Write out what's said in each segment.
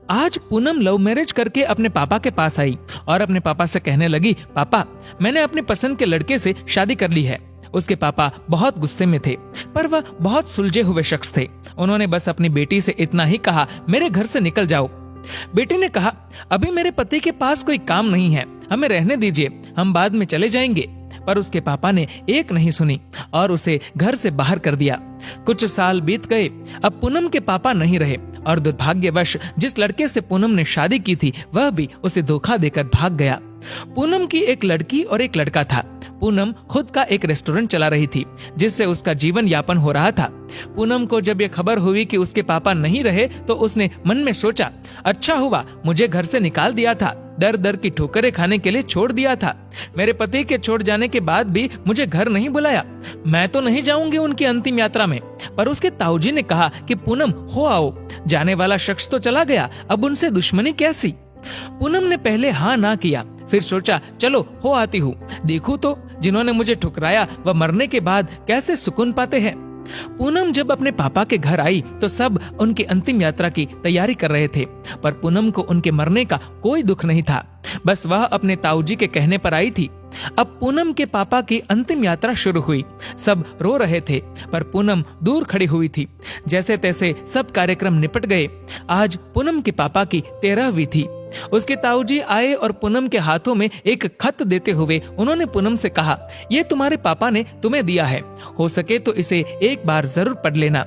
आज Poonam love marriage करके अपने पापा के पास आई और अपने पापा से कहने लगी, पापा मैंने अपने पसंद के लड़के से शादी कर ली है। उसके पापा बहुत गुस्से में थे, पर वह बहुत सुलझे हुए शख्स थे। उन्होंने बस अपनी बेटी से इतना ही कहा, मेरे घर से निकल जाओ। बेटी ने कहा, अभी मेरे पति के पास कोई काम नहीं है, हमें रहने दीजिए, हम बाद में चले जाएंगे। पर उसके पापा ने एक नहीं सुनी और उसे घर से बाहर कर दिया। कुछ साल बीत गए। अब पूनम के पापा नहीं रहे और दुर्भाग्यवश जिस लड़के से पूनम ने शादी की थी वह भी उसे धोखा देकर भाग गया। पूनम की एक लड़की और एक लड़का था। पूनम खुद का एक रेस्टोरेंट चला रही थी जिससे उसका जीवन यापन हो रहा था। पूनम को जब यह खबर हुई कि उसके पापा नहीं रहे तो उसने मन में सोचा, अच्छा हुआ मुझे घर से निकाल दिया था, दर दर की ठोकरें खाने के लिए छोड़ दिया था। मेरे पति के छोड़ जाने के बाद भी मुझे घर नहीं बुलाया। मैं तो नहीं जाऊंगी उनकी अंतिम यात्रा में। पर उसके ताऊजी ने कहा कि पूनम हो आओ, जाने वाला शख्स तो चला गया, अब उनसे दुश्मनी कैसी। पूनम ने पहले हाँ ना किया, फिर सोचा चलो हो आती हूँ, देखूं तो जिन्होंने मुझे ठुकराया वह मरने के बाद कैसे सुकून पाते हैं। पूनम जब अपने पापा के घर आई तो सब उनकी अंतिम यात्रा की तैयारी कर रहे थे, पर पूनम को उनके मरने का कोई दुख नहीं था। बस वह अपने ताऊजी के कहने पर आई थी। अब पूनम के पापा की अंतिम यात्रा शुरू हुई। सब रो रहे थे, पर पूनम दूर खड़ी हुई थी। जैसे तैसे सब कार्यक्रम निपट गए। आज पूनम के पापा की 13वीं थी। उसके ताऊजी आए और पूनम के हाथों में एक खत देते हुए उन्होंने पूनम से कहा, ये तुम्हारे पापा ने तुम्हें दिया है, हो सके तो इसे एक बार जरूर पढ़ लेना।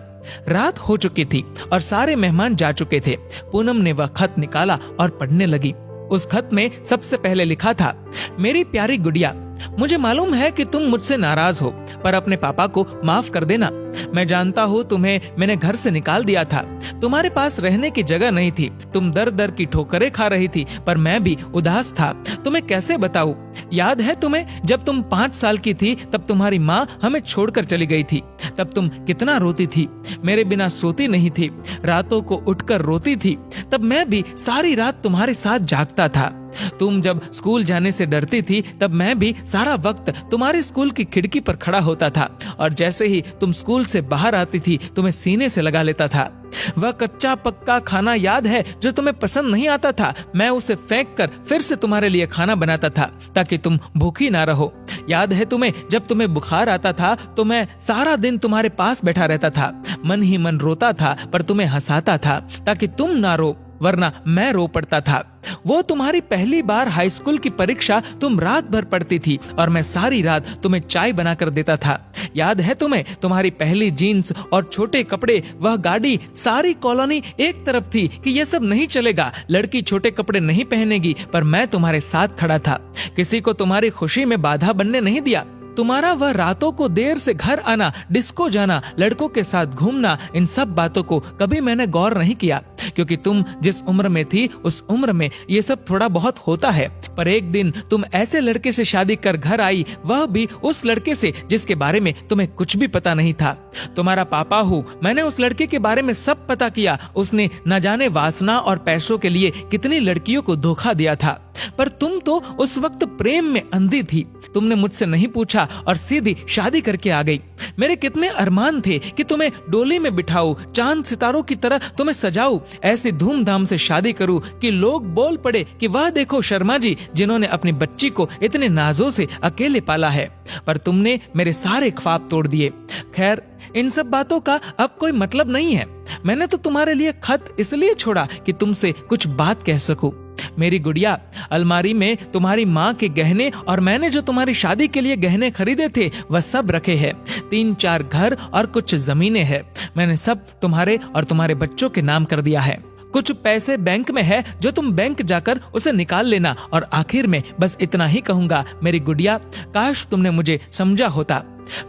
रात हो चुकी थी और सारे मेहमान जा चुके थे। पूनम ने वह खत निकाला और पढ़ने लगी। उस खत में सबसे पहले लिखा था, मेरी प्यारी गुड़िया, मुझे मालूम है कि तुम मुझसे नाराज हो, पर अपने पापा को माफ कर देना। मैं जानता हूँ तुम्हें मैंने घर से निकाल दिया था, तुम्हारे पास रहने की जगह नहीं थी, तुम दर दर की ठोकरें खा रही थी, पर मैं भी उदास था। तुम्हें कैसे बताऊं? याद है तुम्हें जब तुम 5 साल की थी तब तुम्हारी माँ हमें छोड़कर चली गई थी। तब तुम कितना रोती थी, मेरे बिना सोती नहीं थी, रातों को उठकर रोती थी। तब मैं भी सारी रात तुम्हारे साथ जागता था। तुम जब स्कूल जाने से डरती थी तब मैं भी सारा वक्त तुम्हारे स्कूल की खिड़की पर खड़ा होता था और जैसे ही तुम स्कूल से बाहर आती थी तुम्हें सीने से लगा लेता था। वह कच्चा पक्का खाना याद है जो तुम्हें पसंद नहीं आता था, मैं उसे फेंक कर फिर से तुम्हारे लिए खाना बनाता था ताकि तुम भूखी ना रहो। याद है तुम्हें जब तुम्हें बुखार आता था तो मैं सारा दिन तुम्हारे पास बैठा रहता था, मन ही मन रोता था पर तुम्हें हंसाता था ताकि तुम ना रो, वरना मैं रो पड़ता था। वो तुम्हारी पहली बार हाई स्कूल की परीक्षा तुम रात भर पढ़ती थी और मैं सारी रात तुम्हें चाय बनाकर देता था। याद है तुम्हें तुम्हारी पहली जीन्स और छोटे कपड़े, वह गाड़ी, सारी कॉलोनी एक तरफ थी कि ये सब नहीं चलेगा, लड़की छोटे कपड़े नहीं पहनेगी, पर मैं तुम्हारे साथ खड़ा था, किसी को तुम्हारी खुशी में बाधा बनने नहीं दिया। तुम्हारा वह रातों को देर से घर आना, डिस्को जाना, लड़कों के साथ घूमना, इन सब बातों को कभी मैंने गौर नहीं किया, क्योंकि तुम जिस उम्र में थी उस उम्र में ये सब थोड़ा बहुत होता है। पर एक दिन तुम ऐसे लड़के से शादी कर घर आई, वह भी उस लड़के से जिसके बारे में तुम्हें कुछ भी पता नहीं था। तुम्हारा पापा हूँ, मैंने उस लड़के के बारे में सब पता किया। उसने न जाने वासना और पैसों के लिए कितनी लड़कियों को धोखा दिया था, पर तुम तो उस वक्त प्रेम में अंधी थी। तुमने मुझसे नहीं पूछा और सीधी शादी करके आ गई। मेरे कितने अरमान थे कि तुम्हें डोली में बिठाऊं, चांद सितारों की तरह तुम्हें सजाऊं, ऐसी धूमधाम से शादी करूं कि लोग बोल पड़े कि वह देखो शर्मा जी जिन्होंने अपनी बच्ची को इतने नाजों से अकेले पाला है। पर तुमने मेरे सारे ख्वाब तोड़ दिए। खैर, इन सब बातों का अब कोई मतलब नहीं है। मैंने तो तुम्हारे लिए खत इसलिए छोड़ा कि तुमसे कुछ बात कह सकूं। मेरी गुड़िया, अलमारी में तुम्हारी माँ के गहने और मैंने जो तुम्हारी शादी के लिए गहने खरीदे थे वह सब रखे हैं। 3-4 घर और कुछ जमीनें हैं। मैंने सब तुम्हारे और तुम्हारे बच्चों के नाम कर दिया है। कुछ पैसे बैंक में है जो तुम बैंक जाकर उसे निकाल लेना। और आखिर में बस इतना ही कहूंगा, मेरी गुड़िया, काश तुमने मुझे समझा होता।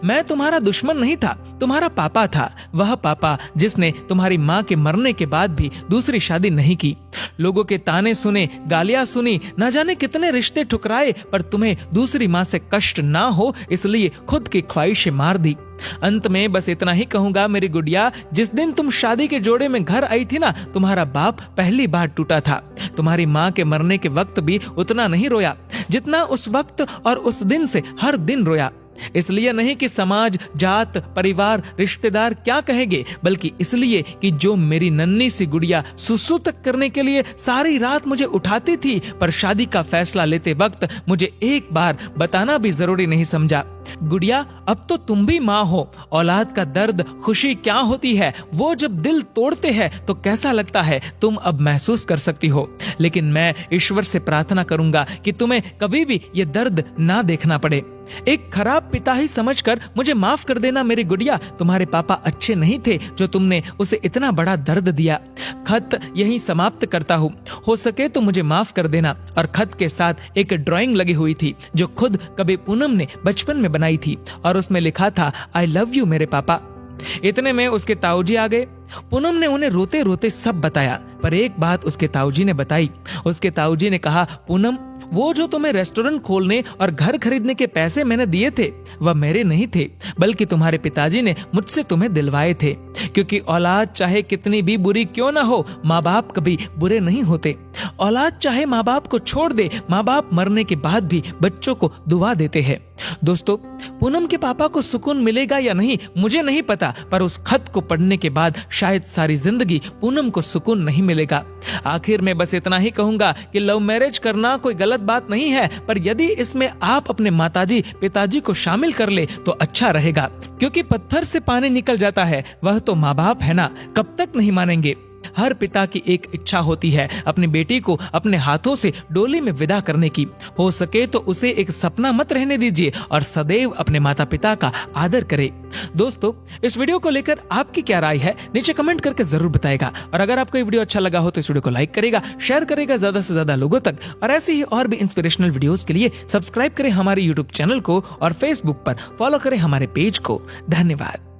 मैं तुम्हारा दुश्मन नहीं था, तुम्हारा पापा था, वह पापा जिसने तुम्हारी माँ के मरने के बाद भी दूसरी शादी नहीं की। लोगों के ताने सुने, गालियां सुनी, न जाने कितने रिश्ते ठुकराए, पर तुम्हें दूसरी माँ से कष्ट ना हो इसलिए खुद की ख्वाहिशें मार दी। अंत में बस इतना ही कहूंगा, मेरी गुड़िया, जिस दिन तुम शादी के जोड़े में घर आई थी ना, तुम्हारा बाप पहली बार टूटा था। तुम्हारी माँ के मरने के वक्त भी उतना नहीं रोया जितना उस वक्त और उस दिन से हर दिन रोया। इसलिए नहीं कि समाज, जात, परिवार, रिश्तेदार क्या कहेंगे, बल्कि इसलिए कि जो मेरी नन्ही सी गुड़िया सुसु तक करने के लिए सारी रात मुझे उठाती थी, पर शादी का फैसला लेते वक्त मुझे एक बार बताना भी जरूरी नहीं समझा। गुड़िया, अब तो तुम भी माँ हो। औलाद का दर्द, खुशी क्या होती है, वो जब दिल तोड़ते हैं तो कैसा लगता है, तुम अब महसूस कर सकती हो। लेकिन मैं ईश्वर से प्रार्थना करूंगा कि तुम्हें कभी भी ये दर्द ना देखना पड़े। एक खराब पिता ही समझकर मुझे माफ कर देना मेरी गुड़िया। तुम्हारे पापा अच्छे नहीं थे जो तुमने उसे इतना बड़ा दर्द दिया। खत यहीं समाप्त करता हूँ, हो सके तो मुझे माफ कर देना। और खत के साथ एक ड्राइंग लगी हुई थी जो खुद कभी पूनम ने बचपन में बनाई थी, और उसमें लिखा था, आई लव यू मेरे पापा। इतने में उसके ताऊजी आ गए। पूनम ने उन्हें रोते रोते सब बताया, पर एक बात उसके ताऊजी ने बताई। उसके ताऊजी ने कहा, पूनम, वो जो तुम्हें रेस्टोरेंट खोलने और घर खरीदने के पैसे मैंने दिए थे, वह मेरे नहीं थे, बल्कि तुम्हारे पिताजी ने मुझसे तुम्हें दिलवाए थे। क्योंकि औलाद चाहे कितनी भी बुरी क्यों ना हो, माँ बाप कभी बुरे नहीं होते। औलाद चाहे माँ बाप को छोड़ दे, माँ बाप मरने के बाद भी बच्चों को दुआ देते हैं। दोस्तों, पूनम के पापा को सुकून मिलेगा या नहीं मुझे नहीं पता, पर उस खत को पढ़ने के बाद शायद सारी जिंदगी पूनम को सुकून नहीं मिलेगा। आखिर में बस इतना ही कहूंगा कि लव मैरिज करना कोई गलत बात नहीं है, पर यदि इसमें आप अपने माताजी, पिताजी को शामिल कर ले तो अच्छा रहेगा। क्योंकि पत्थर से पानी निकल जाता है, वह तो माँ बाप है ना, कब तक नहीं मानेंगे। हर पिता की एक इच्छा होती है अपनी बेटी को अपने हाथों से डोली में विदा करने की। हो सके तो उसे एक सपना मत रहने दीजिए और सदैव अपने माता पिता का आदर करे। दोस्तों, इस वीडियो को लेकर आपकी क्या राय है नीचे कमेंट करके जरूर बताएगा। और अगर आपको ये वीडियो अच्छा लगा हो तो इस वीडियो को लाइक करेगा, शेयर करेगा ज्यादा से ज्यादा लोगों तक। और ऐसे ही और भी इंस्पिरेशनल वीडियोस के लिए सब्सक्राइब करें हमारे यूट्यूब चैनल को और फेसबुक पर फॉलो करें हमारे पेज को। धन्यवाद।